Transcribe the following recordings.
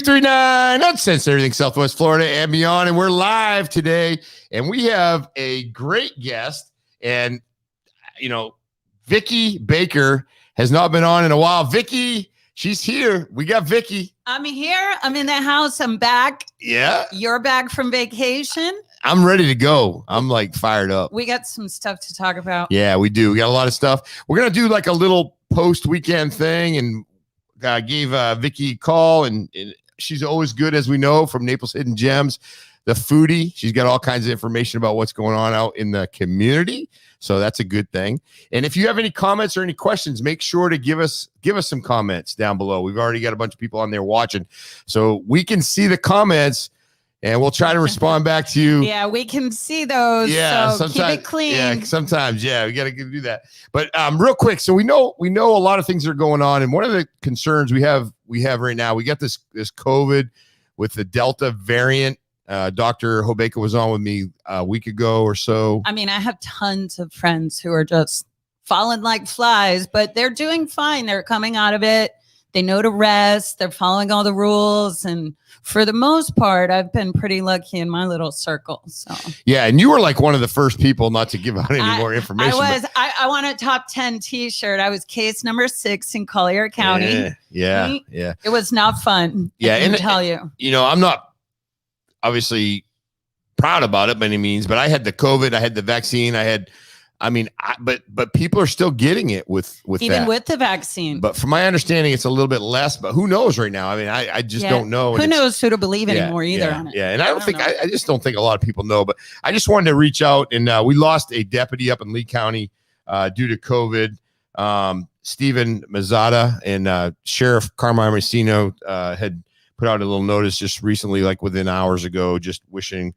92.9 Uncensored Everything Southwest Florida and beyond. And we're live today. And we have a great guest. And, you know, Vicki Baker has not been on in a while. Vicki, she's here. We got Vicki. I'm here. I'm in the house. I'm back. Yeah. You're back from vacation. I'm ready to go. I'm like fired up. We got some stuff to talk about. Yeah, we do. We got a lot of stuff. We're going to do like a little post-weekend thing. And I gave Vicki a call. And she's always good, as we know, from Naples Hidden Gems, the foodie. She's got all kinds of information about what's going on out in the community. So that's a good thing. And if you have any comments or any questions, make sure to give us some comments down below. We've already got a bunch of people on there watching, so we can see the comments and we'll try to respond back to you. Yeah, we can see those. Yeah, so keep it clean. Yeah, sometimes. Yeah, we got to do that. But real quick, so we know a lot of things are going on, and one of the concerns we have right now, we got this COVID with the Delta variant. Dr. Hobeka was on with me a week ago or so. I mean, I have tons of friends who are just falling like flies, but they're doing fine. They're coming out of it. They know to rest. They're following all the rules. And for the most part, I've been pretty lucky in my little circle. So yeah, and you were like one of the first people not to give out any more information. I want a top 10 t-shirt. I was case number 6 in Collier County. Yeah. It was not fun. Yeah, I can tell you. You know, I'm not obviously proud about it by any means, but I had the COVID, I had the vaccine, but people are still getting it with even that. With the vaccine. But from my understanding, it's a little bit less, but who knows right now? I mean, I just don't know. Who knows who to believe anymore either on it. Yeah. And I just don't think a lot of people know, but I just wanted to reach out, and we lost a deputy up in Lee County due to COVID. Stephen Mazzata and Sheriff Carmine Racino had put out a little notice just recently, like within hours ago, just wishing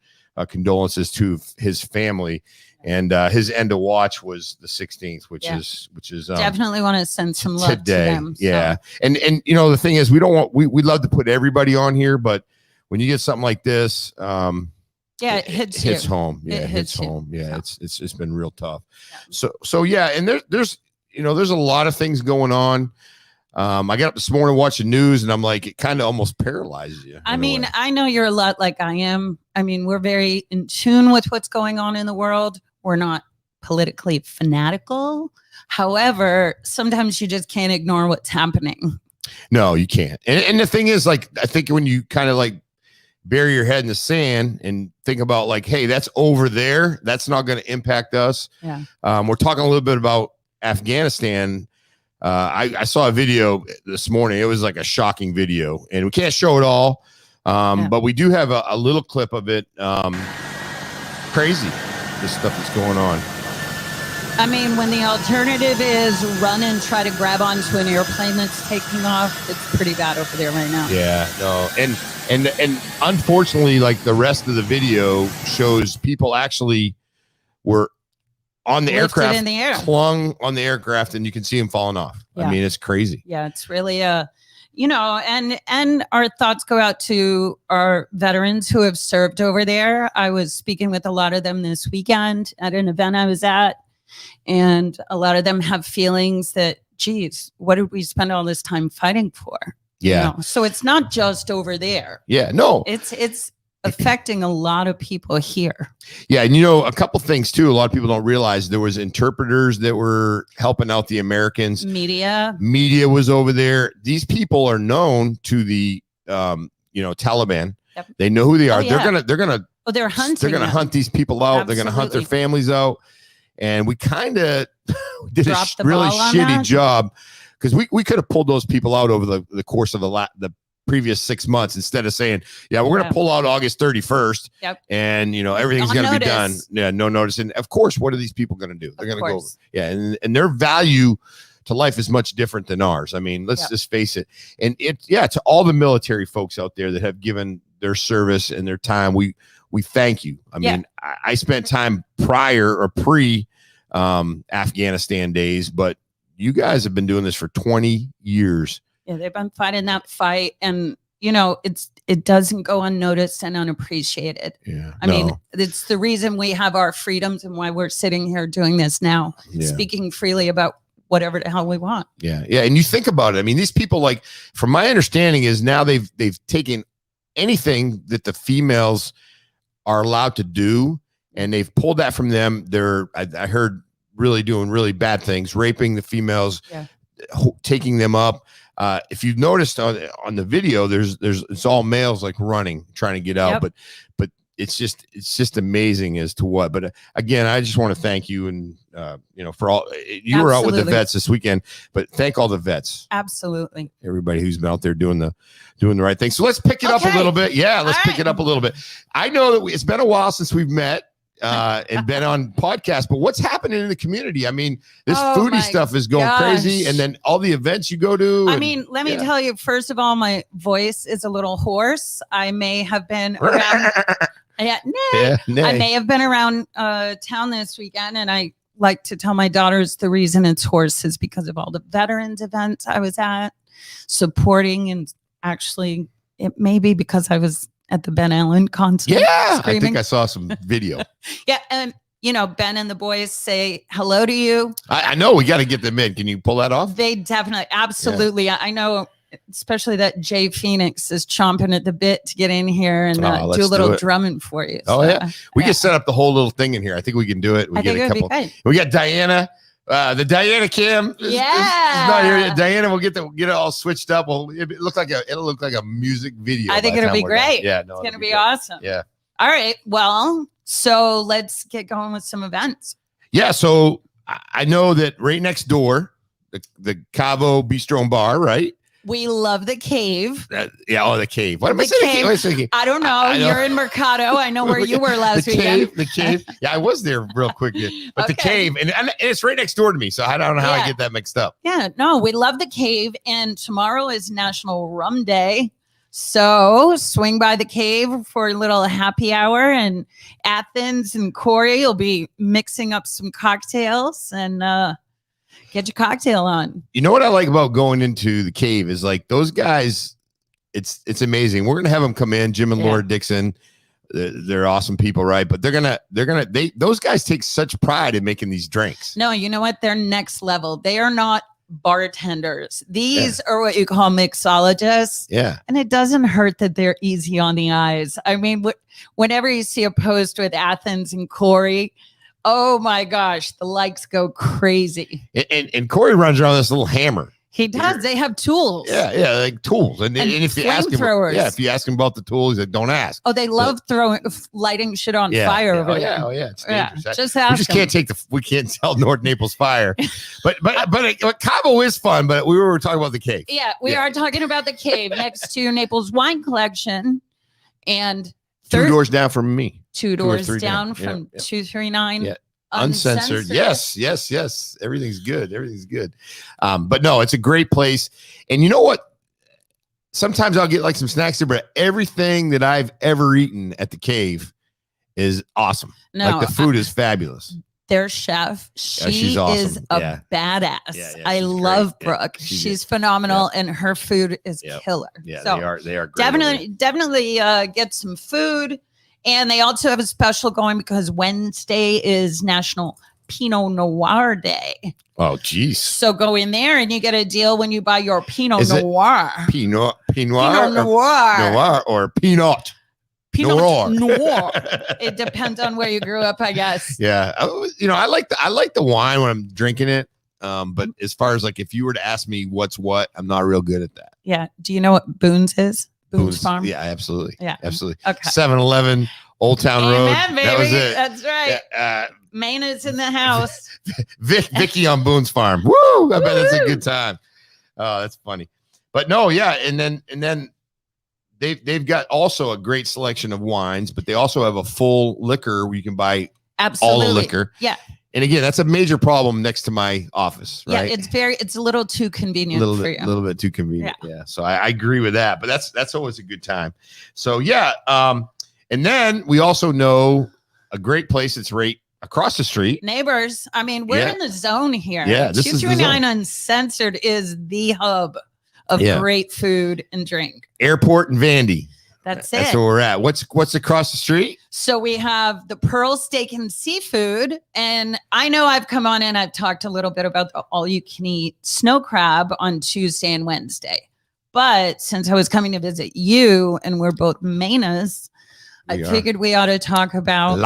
condolences to his family. And his end of watch was the 16th, which is definitely want to send some love today. To them. So. Yeah. And you know, the thing is, we'd love to put everybody on here, but when you get something like this, it hits home. Yeah, it hits home. Yeah, it's been real tough. Yeah. So yeah, and there's a lot of things going on. I got up this morning, watched the news, and I'm like, it kind of almost paralyzes you. I mean, I know you're a lot like I am. I mean, we're very in tune with what's going on in the world. We're not politically fanatical. However, sometimes you just can't ignore what's happening. No, you can't. And the thing is, like, I think when you kind of like bury your head in the sand and think about like, hey, that's over there, that's not going to impact us. Yeah. We're talking a little bit about Afghanistan. I saw a video this morning. It was like a shocking video, and we can't show it all. But we do have a little clip of it. Crazy, this stuff that's going on. I mean, when the alternative is run and try to grab onto an airplane that's taking off, it's pretty bad over there right now. Yeah, no. And unfortunately, like the rest of the video shows people actually were on the aircraft, in the air, clung on the aircraft, and you can see him falling off. Yeah. I mean, it's crazy. Yeah, it's really and our thoughts go out to our veterans who have served over there. I was speaking with a lot of them this weekend at an event I was at, and a lot of them have feelings that, geez, what did we spend all this time fighting for? Yeah. So it's not just over there. Yeah, no. It's affecting a lot of people here. Yeah, and a couple things too. A lot of people don't realize there was interpreters that were helping out the Americans. Media was over there. These people are known to the Taliban. Yep. They know who they are. They're they're hunting. They're gonna hunt these people out. Absolutely. They're gonna hunt their families out. And we kind of did a really shitty job, because we could have pulled those people out over the course of the previous 6 months, instead of saying, we're going to pull out August 31st. Yep. And everything's going to be done. Yeah. No notice. And of course, what are these people going to do? They're going to go. Yeah. And their value to life is much different than ours. I mean, let's just face it. And to all the military folks out there that have given their service and their time, we thank you. I mean, I spent time prior or pre Afghanistan days, but you guys have been doing this for 20 years. Yeah, they've been fighting that fight, and it doesn't go unnoticed and unappreciated. Yeah, I mean, it's the reason we have our freedoms and why we're sitting here doing this now, speaking freely about whatever the hell we want. Yeah. Yeah. And you think about it. I mean, these people, like, from my understanding is now they've taken anything that the females are allowed to do, and they've pulled that from them. They're, I heard, really doing really bad things, raping the females, taking them up. If you've noticed on the video, it's all males like running, trying to get out, but it's just amazing as to what. But again, I just want to thank you, and for all you were out with the vets this weekend, but thank all the vets. Absolutely. Everybody who's been out there doing the right thing. So let's pick it up a little bit. Yeah, let's pick it up a little bit. I know that it's been a while since we've met and been on podcast, but what's happening in the community? I mean, this foodie stuff is going crazy, and then all the events you go to. I mean, let me tell you, first of all, my voice is a little hoarse. I may have been around. I may have been around town this weekend, and I like to tell my daughters the reason it's hoarse is because of all the veterans events I was at supporting, and actually it may be because I was at the Ben Allen concert. Yeah, screaming. I think I saw some video. And Ben and the boys say hello to you. I know, we got to get them in. Can you pull that off? They definitely, absolutely. Yeah. I know. Especially that Jay Phoenix is chomping at the bit to get in here and do a little drumming for you. So, we can set up the whole little thing in here. I think we can do it. We get a couple. We got Diana, the Diana cam. Is not here yet. Diana will get it all switched up. It'll look like a music video. I think it'll be great. Yeah, it's gonna be awesome. Yeah. All right. Well, so let's get going with some events. Yeah. So I know that right next door, the Cavo Bistro and Bar, right? We love the Cave. The Cave. What am I saying? I don't know. You're in Mercado. I know where you were last weekend. The Cave. Yeah, I was there real quick. But the Cave, and it's right next door to me, so I don't know how I get that mixed up. Yeah, no, we love the Cave, and tomorrow is National Rum Day. So swing by the Cave for a little happy hour, and Athens and Corey will be mixing up some cocktails and get your cocktail on. You know what I like about going into the Cave is, like, those guys, it's amazing. We're gonna have them come in, Jim and Laura Dixon. They're awesome people, right? But those guys take such pride in making these drinks. No, you know what? They're next level. They are not bartenders. These are what you call mixologists. Yeah. And it doesn't hurt that they're easy on the eyes. I mean, whenever you see a post with Athens and Corey, oh my gosh, the likes go crazy. And Corey runs around with this little hammer. He does. They have tools. Yeah, like tools. And if you ask him, if you ask him about the tools, he said, don't ask. Oh, they love lighting shit on fire over there. It's dangerous. Just ask. We can't tell North Naples fire. but Cabo is fun. But we were talking about the Cave. Yeah, we are talking about the Cave next to Naples Wine Collection, and 2 doors down from me. 2 doors down from 239. Yeah. Uncensored. Yes. Everything's good. But no, it's a great place. And you know what? Sometimes I'll get like some snacks there, but everything that I've ever eaten at the Cave is awesome. No, like, the food is fabulous. Their chef, she's awesome. Is a badass. I love great. Brooke. She's phenomenal, and her food is killer. Yeah, so they are great. Definitely get some food. And they also have a special going because Wednesday is National Pinot Noir Day. Oh, geez. So go in there and you get a deal when you buy your Pinot Noir. Pinot Noir or Pinot Noir. It depends on where you grew up, I guess. Yeah. I like the wine when I'm drinking it. But as far as, like, if you were to ask me what's what, I'm not real good at that. Yeah. Do you know what Boone's is? Boone's Farm? Yeah, absolutely. Yeah. Absolutely. Okay. 7-Eleven, Old Town Road. Baby. That was it. That's right. Yeah, Maine is in the house. Vicki on Boone's Farm. Woo! I bet that's a good time. Oh, that's funny. But no, yeah, and then they've got also a great selection of wines, but they also have a full liquor where you can buy all the liquor. Yeah. And again, that's a major problem next to my office, right? Yeah, it's a little too convenient for you. A little bit too convenient. Yeah. So I agree with that, but that's always a good time. So and then we also know a great place that's right across the street. Neighbors. I mean, we're in the zone here. Yeah. 239 Uncensored is the hub of great food and drink. Airport and Vandy. That's it. That's where we're at. What's across the street? So we have the pearl steak and seafood. And I know I've come on and I've talked a little bit about the all-you-can-eat snow crab on Tuesday and Wednesday. But since I was coming to visit you and we're both Manas, I figured we ought to talk about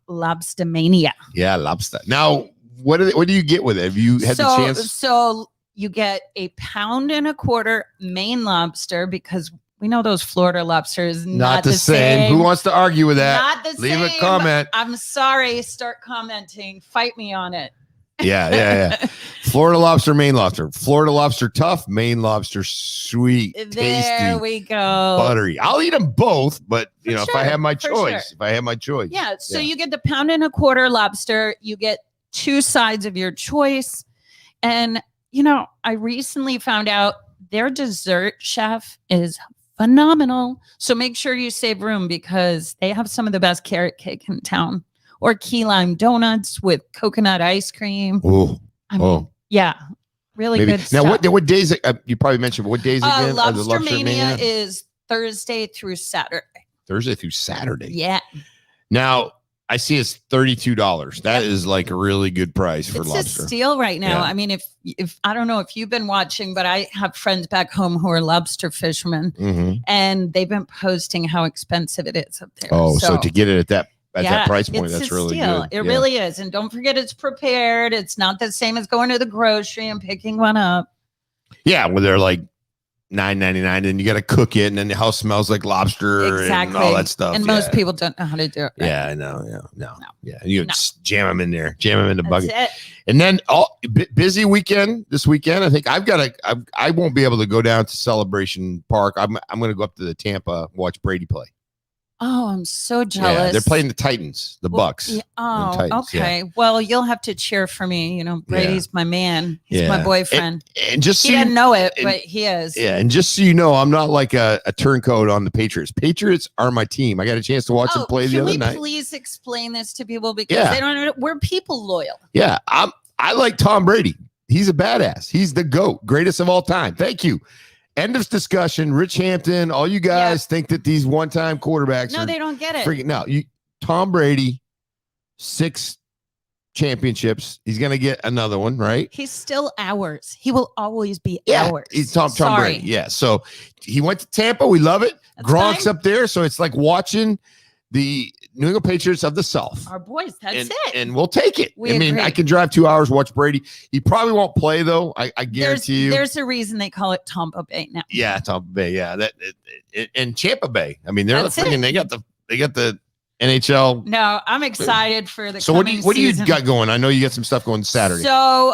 lobster mania. Yeah, lobster. Now, what do you get with it? Have you had the chance? So you get a 1.25 pound Maine lobster, because we know those Florida lobsters not the same. Who wants to argue with that? Not the Leave same. a comment. I'm sorry. Start commenting. Fight me on it. Yeah. Florida lobster, Maine lobster. Florida lobster tough, Maine lobster sweet, tasty. There we go. Buttery. I'll eat them both, but if I have my choice, Yeah. So you get the 1.25 pound lobster. You get 2 sides of your choice. And, I recently found out their dessert chef is phenomenal. So make sure you save room, because they have some of the best carrot cake in town, or key lime donuts with coconut ice cream. Yeah, really good stuff. Now, what days? You probably mentioned, but what days again? Lobster Mania is Thursday through Saturday. Thursday through Saturday. Yeah. Now, I see it's $32. That is like a really good price for lobster. It's a steal right now. Yeah. I mean, if I don't know if you've been watching, but I have friends back home who are lobster fishermen, and they've been posting how expensive it is up there. Oh, so to get it at that price point, that's really good. It really is. And don't forget, it's prepared. It's not the same as going to the grocery and picking one up. Yeah, well, they're like $9.99, and you got to cook it, and then the house smells like lobster and all that stuff. And most people don't know how to do it. Right? Yeah, I know. No. Yeah, you just jam them in there, jam them in the bucket. It. And then busy weekend this weekend. I think I won't be able to go down to Celebration Park. I'm going to go up to the Tampa, watch Brady play. Oh, I'm so jealous. Yeah, they're playing the Titans, the Bucks. Yeah. Oh, Titans, okay. Yeah. Well, you'll have to cheer for me. Brady's my man. He's my boyfriend. And just he didn't know it, but he is. Yeah, and just so you know, I'm not like a turncoat on the Patriots. Patriots are my team. I got a chance to watch them play the other night. Can we please explain this to people, because they don't know? We're people loyal. Yeah, I like Tom Brady. He's a badass. He's the GOAT, greatest of all time. Thank you. End of discussion. Rich Hampton, all you guys think that these one-time quarterbacks they don't get it. Tom Brady, 6 championships. He's going to get another one, right? He's still ours. He will always be ours. He's Tom Brady. Yeah. So he went to Tampa. We love it. That's Gronk's up there. So it's like watching the New England Patriots of the South. Our boys, that's it. And we'll take it. I can drive 2 hours, watch Brady. He probably won't play, though. I guarantee you. There's a reason they call it Tampa Bay now. Yeah, Tampa Bay. Yeah, and Tampa Bay. I mean, they're they got the NHL. No, I'm excited for the. So what do you got going? I know you got some stuff going Saturday. So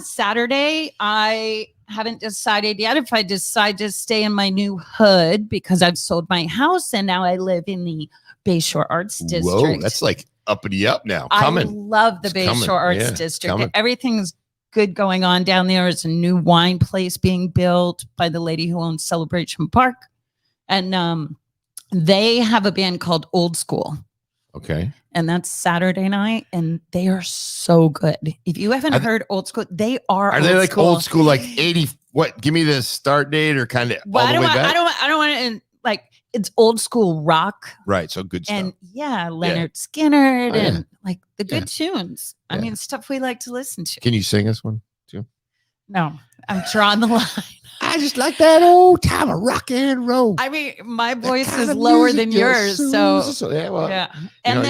Saturday I haven't decided yet if I decide to stay in my new hood, because I've sold my house and now I live in the Bayshore Arts District. Whoa, that's like uppity up now. I love the Bayshore Arts District. Everything's good going on down there. There's a new wine place being built by the lady who owns Celebration Park. And they have a band called Old School. Okay. And that's Saturday night, and they are so good. If you haven't heard Old School, they are. Are they like old school, like 80? What? Give me the start date, or kind of all the way back? I don't want to like. It's old school rock, right? So good stuff. And Leonard Skinner and like the good tunes. I mean, stuff we like to listen to. Can you sing us one too? No, I'm drawing the line. I just like that old time of rock and roll. I mean, my voice is lower than yours, so yeah. And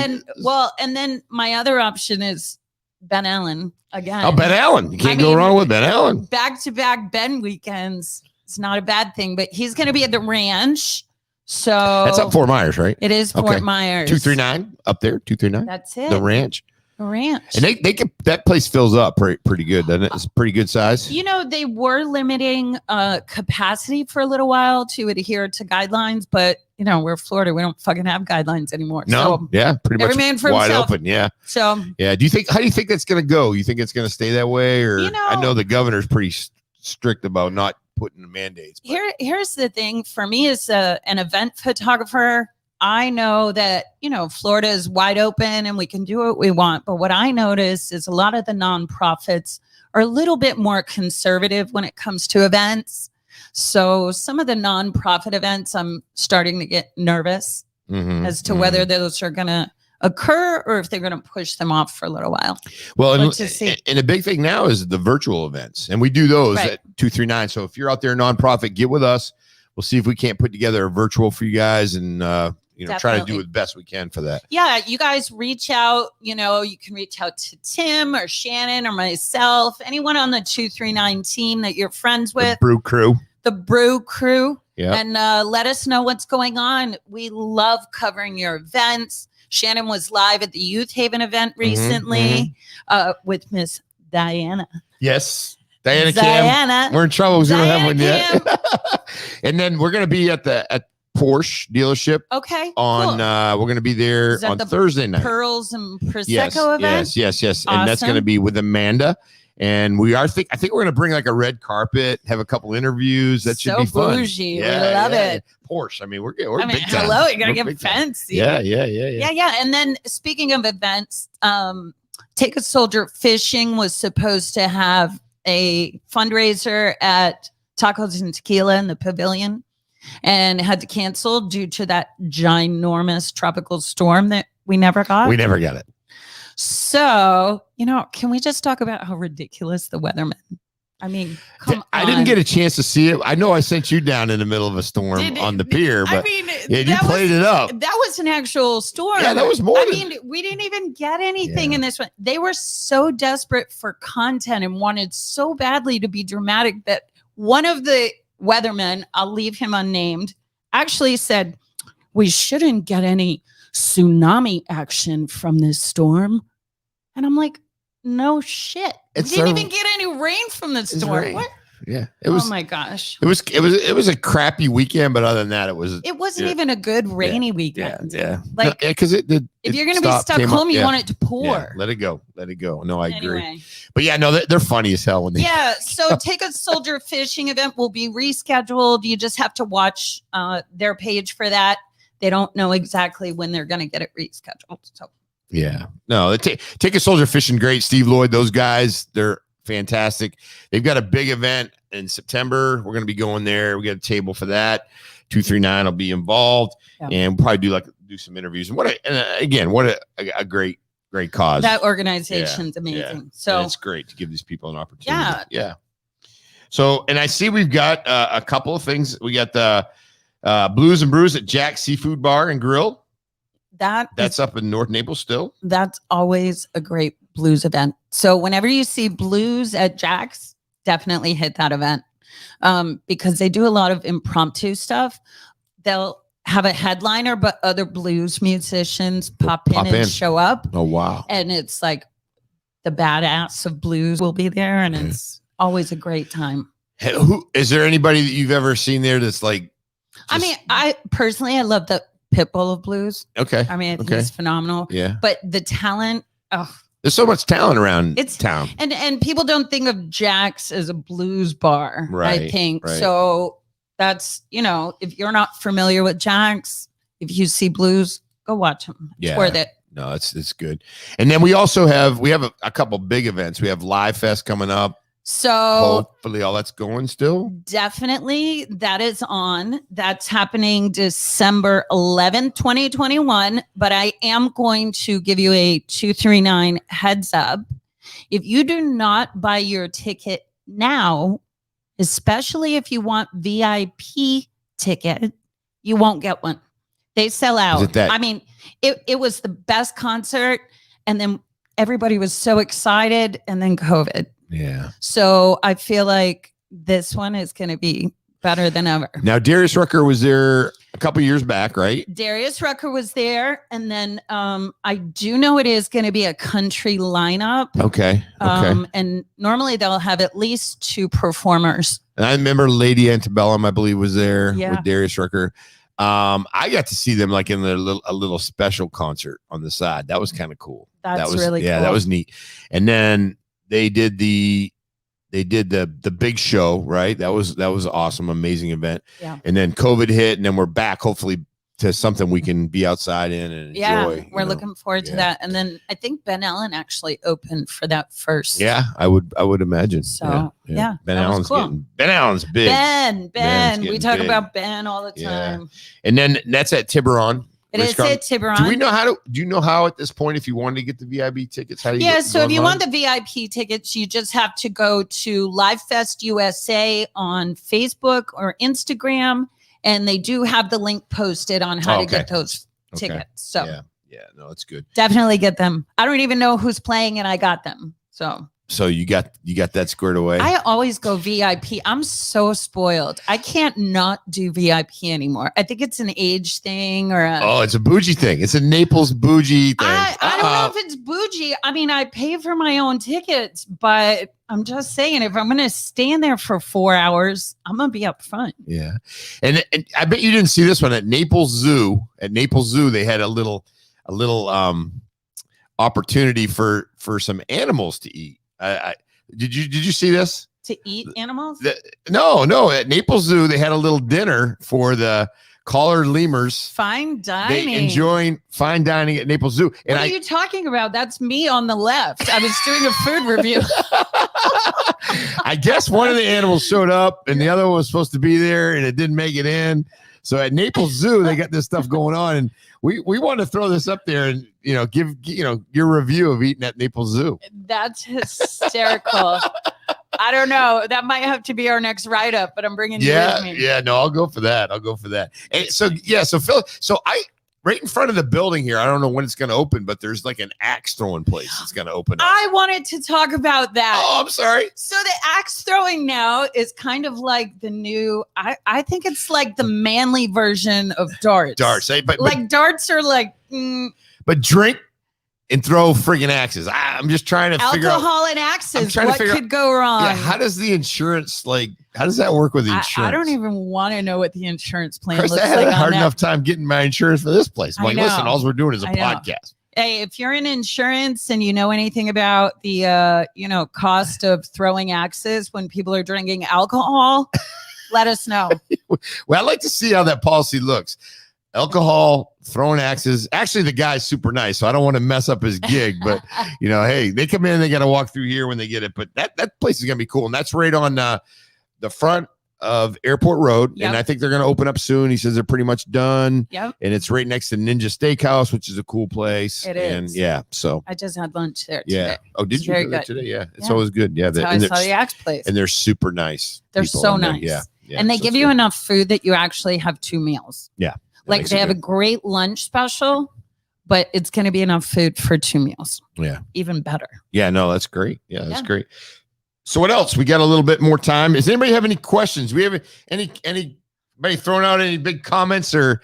then my other option is Ben Allen again. Oh, Ben Allen! You can't go wrong with Ben Allen. Back-to-back Ben weekends. It's not a bad thing, but he's going to be at the ranch. So that's up Fort Myers, right? It is Fort Myers. 239 up there. 239. That's it. The ranch. And they can, that place fills up pretty good, doesn't it? It's pretty good size. They were limiting capacity for a little while to adhere to guidelines, but we're Florida. We don't fucking have guidelines anymore. No, so pretty much man for wide himself. open. Yeah. So how do you think that's going to go? You think it's going to stay that way, or I know the governor's pretty strict about not putting the mandates. Here's the thing for me as an event photographer. I know that, Florida is wide open and we can do what we want. But what I notice is a lot of the nonprofits are a little bit more conservative when it comes to events. So some of the nonprofit events, I'm starting to get nervous as to whether those are going to occur or if they're going to push them off for a little while. Well, and the big thing now is the virtual events, and we do those at 239. So if you're out there, nonprofit, get with us. We'll see if we can't put together a virtual for you guys, and try to do the best we can for that. Yeah, you guys reach out. You can reach out to Tim or Shannon or myself, anyone on the 239 team that you're friends with. The Brew Crew. Yeah. And let us know what's going on. We love covering your events. Shannon was live at the Youth Haven event recently with Miss Diana. Yes. Diana. We're in trouble because we don't have one yet. And then we're going to be at Porsche dealership. Okay. We're going to be there on Thursday night. Pearls and Prosecco event. Yes. Awesome. And that's going to be with Amanda. And I think we're going to bring like a red carpet, have a couple interviews. That should be fun. Bougie. Yeah, we love it. Porsche. I mean, we're big time. Hello, you got to get fancy. Yeah. And then speaking of events, Take a Soldier Fishing was supposed to have a fundraiser at Tacos and Tequila in the Pavilion and had to cancel due to that ginormous tropical storm that we never got. We never got it. So, can we just talk about how ridiculous the weathermen? I mean, come on. I didn't get a chance to see it. I know I sent you down in the middle of a storm on the pier, but you played it up. That was an actual storm. Yeah, that was more. We didn't even get anything in this one. They were so desperate for content and wanted so badly to be dramatic that one of the weathermen, I'll leave him unnamed, actually said, we shouldn't get any tsunami action from this storm. And I'm like, no shit. We didn't even get any rain from the storm. What? Yeah. It was. Oh my gosh. It was a crappy weekend, but other than that, it wasn't even a good rainy weekend. Yeah. Like, because if you're going to be stuck home, you want it to pour. Yeah, let it go. No, I agree. But yeah, no, they're funny as hell when they. Yeah. So Take a Soldier Fishing event will be rescheduled. You just have to watch their page for that. They don't know exactly when they're going to get it rescheduled. So. Yeah. No, Take a Soldier Fishing, great. Steve Lloyd, those guys, they're fantastic. They've got a big event in September. We're going to be going there. We got a table for that. 239 will be involved, and we'll probably do some interviews. And what a great cause. That organization's amazing. Yeah. So and it's great to give these people an opportunity. Yeah. So, and I see we've got a couple of things. We got the Blues and Brews at Jack's Seafood Bar and Grill. That's up in North Naples still. That's always a great blues event. So whenever you see blues at Jack's, definitely hit that event because they do a lot of impromptu stuff. They'll have a headliner, but other blues musicians pop in and show up. Oh, wow. And it's like the badass of blues will be there, and it's always a great time. Is there anybody that you've ever seen there that's like? I personally love the Pitbull of blues. Okay. I mean, he's phenomenal. Yeah. But the talent, there's so much talent around town. And people don't think of Jack's as a blues bar, right, I think. Right. So that's, if you're not familiar with Jack's, if you see blues, go watch them. It's worth it. No, it's good. And then we also have a couple big events. We have Live Fest coming up. So hopefully all that's going still. Definitely that is on. That's happening December 11th, 2021. But I am going to give you a 239 heads up. If you do not buy your ticket now, especially if you want VIP ticket, you won't get one. They sell out. I mean, it was the best concert, and then everybody was so excited, and then COVID. Yeah. So I feel like this one is going to be better than ever. Now, Darius Rucker was there a couple years back, right? Darius Rucker was there. And then I do know it is going to be a country lineup. Okay. And normally they'll have at least 2 performers. And I remember Lady Antebellum, I believe, was there with Darius Rucker. I got to see them like in a little special concert on the side. That was kind of cool. That was really cool. Yeah, that was neat. And then they did the big show, right? That was awesome, amazing event. Yeah. And then COVID hit, and then we're back, hopefully, to something we can be outside in and enjoy. We're looking forward to that. And then I think Ben Allen actually opened for that first. Yeah, I would imagine. So yeah. Ben Allen's big. Ben. We talk about Ben all the time. And then that's at Tiburon. It is at Tiburon. Do you know how at this point, if you wanted to get the VIP tickets, how do you so if you want the VIP tickets, you just have to go to Live Fest USA on Facebook or Instagram, and they do have the link posted on how to get those tickets. So yeah, no, it's good. Definitely get them. I don't even know who's playing, and I got them. So you got that squared away. I always go VIP. I'm so spoiled. I can't not do VIP anymore. I think it's an age thing or it's a bougie thing. It's a Naples bougie thing. I don't know if it's bougie. I mean, I pay for my own tickets, but I'm just saying, if I'm going to stand there for 4 hours, I'm going to be up front. Yeah. And I bet you didn't see this one at Naples Zoo. At Naples Zoo, they had a little opportunity for some animals to eat. Did you see this? To eat animals? No. At Naples Zoo, they had a little dinner for the collared lemurs. Fine dining. They enjoying fine dining at Naples Zoo. And what are you talking about? That's me on the left. I was doing a food review. I guess one of the animals showed up and the other one was supposed to be there and it didn't make it in. So at Naples Zoo, they got this stuff going on, and we want to throw this up there and give your review of eating at Naples Zoo. That's hysterical. I don't know. That might have to be our next write-up, but I'm bringing you with me. Yeah, no, I'll go for that. And so Phil, right in front of the building here, I don't know when it's going to open, but there's like an axe throwing place that's going to open up. I wanted to talk about that. Oh, I'm sorry. So the axe throwing now is kind of like the new, I think it's like the manly version of darts. But darts are like... But drink and throw friggin' axes. I'm just trying to figure out. Alcohol and axes. What could go wrong? Yeah, how does the insurance, how does that work with the insurance? I don't even want to know what the insurance plan looks like. I had a hard enough time getting my insurance for this place. I'm like, listen, all we're doing is a podcast. Hey, if you're in insurance and you know anything about the cost of throwing axes when people are drinking alcohol, let us know. Well, I'd like to see how that policy looks. Alcohol, throwing axes. Actually, the guy's super nice, so I don't want to mess up his gig. But hey, they come in, they got to walk through here when they get it. But that place is gonna be cool, and that's right on the front of Airport Road. Yep. And I think they're gonna open up soon. He says they're pretty much done. Yep. And it's right next to Ninja Steakhouse, which is a cool place. It is. And so I just had lunch there today. Yeah. Oh, did you do that today? Yeah. It's always good. Yeah. That's how I saw the axe place. And they're super nice. They're so nice. Yeah. And they give you enough food that you actually have 2 meals. Yeah. Like they have a great lunch special, but it's going to be enough food for 2 meals. Yeah. Even better. Yeah, no, that's great. Yeah, that's great. So what else? We got a little bit more time. Does anybody have any questions? We have anybody throwing out any big comments or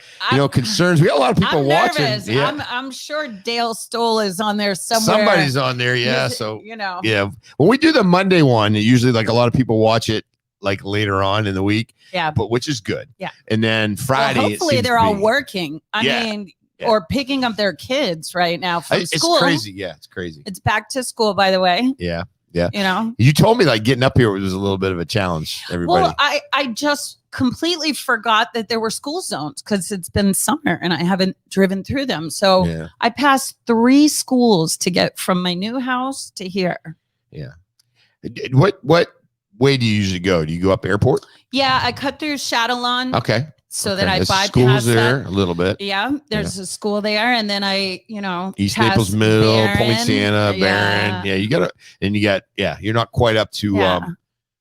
concerns? We got a lot of people watching. Nervous. Yeah. I'm sure Dale Stoll is on there somewhere. Somebody's on there, yeah. So yeah. When we do the Monday one, usually like a lot of people watch it like later on in the week. Yeah. But which is good. Yeah. And then Friday. Well, hopefully they're all working. I mean, or picking up their kids right now from school. It's crazy. Yeah, it's crazy. It's back to school, by the way. Yeah. Yeah. You told me like getting up here was a little bit of a challenge. Everybody. Well, I just completely forgot that there were school zones because it's been summer and I haven't driven through them. So I passed 3 schools to get from my new house to here. Yeah. What way do you usually go? Do you go up Airport? Yeah, I cut through Shadowlawn. Okay. So that I bypass schools there a little bit. Yeah, there's a school there, and then I, East Naples Middle, Point Santa, Barron. Yeah, you gotta, and you got, you're not quite up to.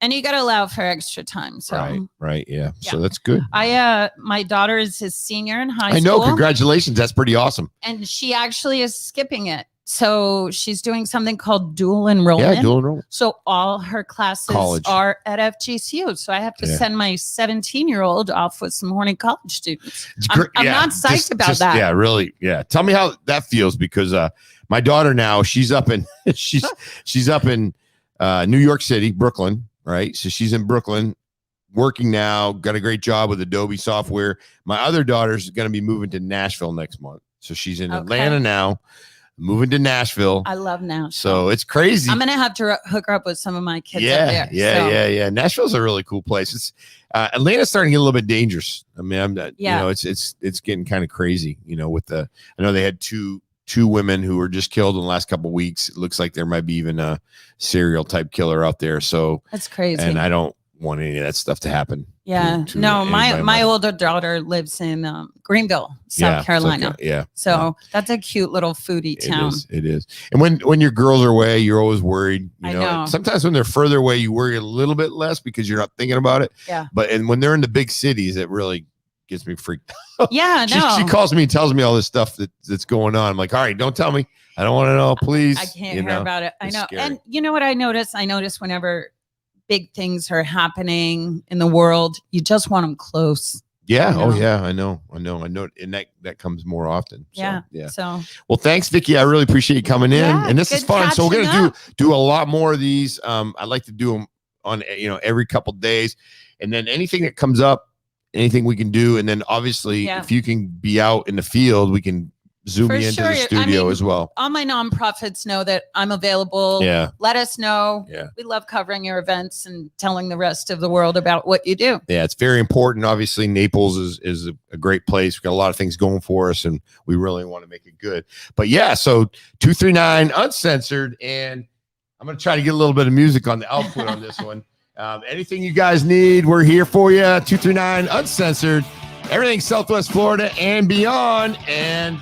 And you got to allow for extra time. So right, yeah. So that's good. My daughter is a senior in high school. I know. Congratulations, that's pretty awesome. And she actually is skipping it. So she's doing something called dual enrollment. Yeah, dual enrollment. So all her classes are at FGCU. So I have to send my 17-year-old off with some horny college students. I'm not psyched about that. Yeah, really. Yeah. Tell me how that feels because my daughter now, she's up in she's up in New York City, Brooklyn, right? So she's in Brooklyn working now, got a great job with Adobe software. My other daughter's going to be moving to Nashville next month. So she's in Atlanta now. Moving to Nashville. I love Nashville. So it's crazy. I'm going to have to hook her up with some of my kids up there. Yeah. Nashville's a really cool place. It's Atlanta's starting to get a little bit dangerous. I mean, it's getting kind of crazy, with I know they had two women who were just killed in the last couple of weeks. It looks like there might be even a serial type killer out there. So that's crazy. And I don't want any of that stuff to happen. Yeah. No, my older daughter lives in Greenville, South Carolina. So that's a cute little foodie town. It is. And when your girls are away, you're always worried. You know. Sometimes when they're further away, you worry a little bit less because you're not thinking about it. Yeah. And when they're in the big cities, it really gets me freaked out. Yeah. She calls me and tells me all this stuff that's going on. I'm like, all right, don't tell me. I don't want to know, please. I can't hear about it. I know. Scary. And you know what I notice? I notice whenever big things are happening in the world, you just want them close. Yeah. You know? Oh yeah. I know. And that comes more often. So, yeah. So, well, thanks, Vicki. I really appreciate you coming in. And this is fun. So we're going to do a lot more of these. I like to do them on, every couple of days, and then anything that comes up, anything we can do. And then obviously if you can be out in the field, we can zoom you into the studio as well. All my nonprofits know that I'm available. Yeah. Let us know. Yeah. We love covering your events and telling the rest of the world about what you do. Yeah, it's very important. Obviously, Naples is a great place. We've got a lot of things going for us, and we really want to make it good. But yeah, so 239 Uncensored, and I'm going to try to get a little bit of music on the output on this one. Anything you guys need, we're here for you. 239 Uncensored, everything Southwest Florida and beyond. And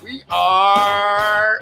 we are